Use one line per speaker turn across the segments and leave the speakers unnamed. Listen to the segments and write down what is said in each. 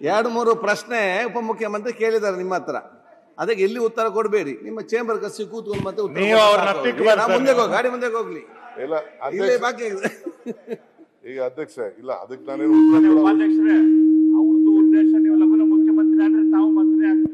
2-3 ಪ್ರಶ್ನೆ ಉಪಮುಖ್ಯಮಂತ್ರಿ ಕೇಳಿದ್ದಾರೆ ನಿಮ್ಮ ಹತ್ರ, ಅದಕ್ಕೆ ಎಲ್ಲಿ ಉತ್ತರ ಕೊಡಬೇಡಿ, ನಿಮ್ಮ ಚೇಂಬರ್ ಕಸಿ ಕೂತ್ಕೊಂಡು ಮತ್ತೆ ಮುಂದೆ ಗಾಡಿ ಮುಂದೆ ಹೋಗ್ಲಿ. ಇಲ್ಲೇ ಬಾಕಿ
ಈಗ ಅಧ್ಯಕ್ಷ ಇಲ್ಲ, ಅದಕ್ಕೆ ನಾನೇನು
ಉಪಾಧ್ಯಕ್ಷರೇ, ಅವ್ರದ್ದು ಉದ್ದೇಶ ನೀವು ಲಘು ಮುಖ್ಯಮಂತ್ರಿ ಆದ್ರೆ ತಾವು ಮಂತ್ರಿ ಆಗ್ತೀವಿ.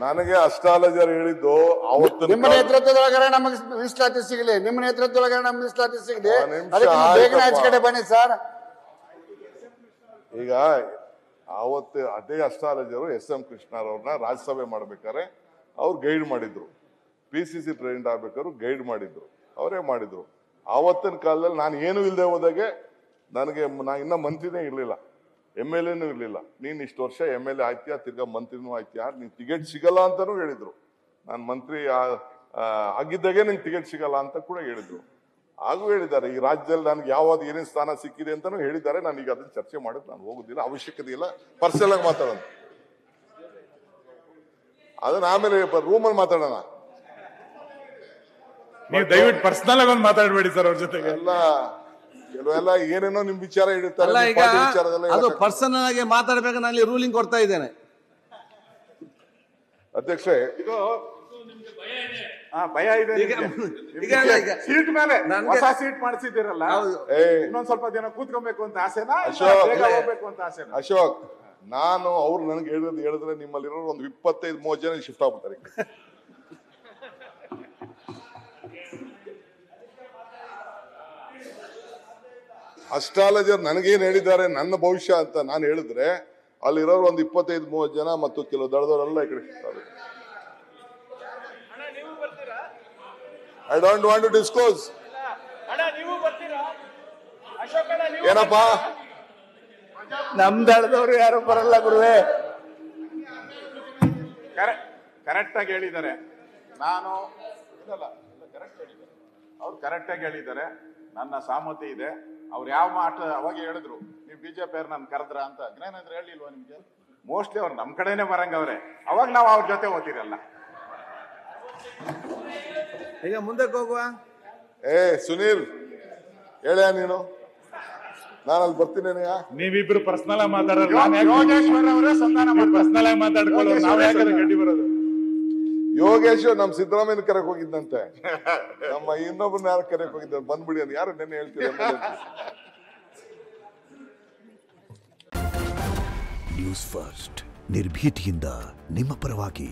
ನನಗೆ ಅಷ್ಟಾಲಜರ್ ಹೇಳಿದ್ದು ಅವತ್ತು
ನಿಮ್ಮ ನೇತೃತ್ವದೊಳಗಡೆ ನಮಗೆ ಮೀಸಲಾತಿ ಸಿಗಲಿ, ನಿಮ್ಮ ನೇತೃತ್ವದೊಳಗಡೆ ನಮ್ಗೆ ಮೀಸಲಾತಿ ಸಿಗಲಿ, ಅದಕ್ಕೆ ಬೇಗನೆ ಆಚೆ ಕಡೆ ಬನ್ನಿ ಸರ್.
ಈಗ ಅವತ್ತು ಅದೇ ಅಷ್ಟಾಲಜರು SM ಕೃಷ್ಣರವ್ರನ್ನ ರಾಜ್ಯಸಭೆ ಮಾಡ್ಬೇಕಾದ್ರೆ ಅವ್ರು ಗೈಡ್ ಮಾಡಿದ್ರು, PCC ಪ್ರೆಸಿಡೆಂಟ್ ಆಗ್ಬೇಕಾದ್ರು ಗೈಡ್ ಮಾಡಿದ್ರು, ಅವರೇ ಮಾಡಿದ್ರು. ಆವತ್ತಿನ ಕಾಲದಲ್ಲಿ ನಾನು ಏನು ಇಲ್ಲದೆ ಹೋದಾಗೆ ನನಗೆ ಇನ್ನ ಮಂತ್ರಿನೇ ಇರ್ಲಿಲ್ಲ, MLA ಇರ್ಲಿಲ್ಲ. ನೀನ್ ಇಷ್ಟು ವರ್ಷ MLA ಆಯ್ತೀಯಾ, ತಿರ್ಗಾ ಮಂತ್ರಿನೂ ಆಯ್ತೀಯಾ, ನೀನ್ ಟಿಕೆಟ್ ಸಿಗಲ್ಲ ಅಂತಾನೂ ಹೇಳಿದ್ರು. ನಾನು ಮಂತ್ರಿ ಆಗಿದ್ದಾಗೆ ನಿಂಗೆ ಟಿಕೆಟ್ ಸಿಗಲ್ಲ ಅಂತ ಕೂಡ ಹೇಳಿದ್ರು. ಹಾಗೂ ಹೇಳಿದ್ದಾರೆ ಈ ರಾಜ್ಯದಲ್ಲಿ ನನಗೆ ಯಾವ್ದು ಏನೇನು ಸ್ಥಾನ ಸಿಕ್ಕಿದೆ ಅಂತಾನೂ ಹೇಳಿದ್ದಾರೆ. ನಾನು ಈಗ ಅದನ್ನ ಚರ್ಚೆ ಮಾಡೋದು ನಾನು ಹೋಗುದಿಲ್ಲ, ಅವಶ್ಯಕತೆ ಇಲ್ಲ, ಪರ್ಸನಲ್ ಆಗಿ ಮಾತಾಡೋಣ, ಅದನ್ನ ಆಮೇಲೆ ರೂಮಲ್ಲಿ ಮಾತಾಡೋಣ.
ನೀವು ದಯವಿಟ್ಟು ಪರ್ಸನಲ್ ಆಗಿ ಒಂದು ಮಾತಾಡಬೇಡಿ ಸರ್ ಅವ್ರ ಜೊತೆಗೆ.
ಕೆಲವೆಲ್ಲ ಏನೇನೋ ನಿಮ್ ವಿಚಾರ ಇಡುತ್ತಾರೆ,
ಅದು ಪರ್ಸನಲ್ ಆಗಿ ಮಾತಾಡಬೇಕು. ನಾನು ರೂಲಿಂಗ್ ಕೊಡ್ತಾ ಇದ್ದೇನೆ
ಅಧ್ಯಕ್ಷೆ.
ಭಯ ಇದೆ ಸೀಟ್ ಮೇಲೆ, ಹೊಸ ಸೀಟ್ ಮಾಡಿಸಿದ್ದೀರಲ್ಲ, ಇನ್ನೊಂದ್ ಸ್ವಲ್ಪ ದಿನ ಕೂತ್ಕೊಬೇಕು ಅಂತ ಆಸೆನಾ, ಹೋಗ್ಬೇಕು ಅಂತ ಆಸೆನಾ?
ಅಶೋಕ್, ನಾನು ಅವ್ರು ನನಗೆ ಹೇಳಿದ್ರೆ ನಿಮ್ಮಲ್ಲಿರೋ ಒಂದು 25-30 ಜನ ಶಿಫ್ಟ್ ಆಗ್ಬಿಡ್ತಾರೆ. ಅಸ್ಟ್ರಾಲಜರ್ ನನಗೇನು ಹೇಳಿದ್ದಾರೆ ನನ್ನ ಭವಿಷ್ಯ ಅಂತ ನಾನು ಹೇಳಿದ್ರೆ ಅಲ್ಲಿರೋರು ಒಂದು 25-30 ಜನ ಮತ್ತು ಕೆಲವು ದಳದವರೆಲ್ಲ ಈ ಕಡೆ ಶಿಫ್ಟ್ ಆಗಬೇಕು. I don't want to disclose. ಏನಪ್ಪಾ,
ನಮ್ ದಳದವರು ಯಾರು ಬರಲ್ಲ ಗುರುವೇ. ಕರೆಕ್ಟ್ ಆಗಿ ಹೇಳಿದ್ದಾರೆ. ನಾನು ಅವ್ರು ಕರೆಕ್ಟ್ ಆಗಿ ಹೇಳಿದ್ದಾರೆ, ನನ್ನ ಸಹಮತಿ ಇದೆ. ಅವ್ರು ಯಾವ ಮಾಟ ಅವಾಗ ಹೇಳಿದ್ರು, ನೀವು BJP ಅವ್ರು ನಾನು ಕರೆದ್ರ ಅಂತ. ಜ್ಞಾನೇಂದ್ರ ಹೇಳಿಲ್ವಾ ನಿಮ್ಗೆ? ಮೋಸ್ಟ್ಲಿ ಅವ್ರು ನಮ್ ಕಡೆನೆ ಬರಂಗವ್ರೆ, ಅವಾಗ ನಾವು ಅವ್ರ ಜೊತೆ ಓದ್ತಿರಲ್ಲ.
ಈಗ ಮುಂದಕ್ಕೆ ಹೋಗುವ.
ಸುನೀಲ್ ಹೇಳ, ನೀನು ನಾನು ಅಲ್ಲಿ ಬರ್ತೀನಿ.
ನೀವಿಬ್ರು ಪರ್ಸನಲ್ ಆಗಿ ಮಾತಾಡೋದು,
ಯೋಗೇಶ್ವರ್ ಅವರೇ ಸಂಧಾನ
ಪರ್ಸನಲ್ ಆಗಿ ಮಾತಾಡ್ಕೊಳ್ಳೋದು, ನಾವ್ ಯಾಕೆ ಗಡ್ಡಿ ಬರೋದು?
ಯೋಗೇಶ್ ನಮ್ ಸಿದ್ದರಾಮಯ್ಯನ ಕರೆಕ್ ಹೋಗಿದ್ದಂತೆ, ನಮ್ಮ ಇನ್ನೊಬ್ಬನ ಯಾರು ಕರೆಕ್ ಹೋಗಿದ್ದ, ಬಂದ್ಬಿಡಿ ಅಂತ ಯಾರು ನೆನ್ನೆ ಹೇಳ್ತೀವಿ.
ನ್ಯೂಸ್ ಫಸ್ಟ್, ನಿರ್ಭೀತಿಯಿಂದ ನಿಮ್ಮ ಪರವಾಗಿ.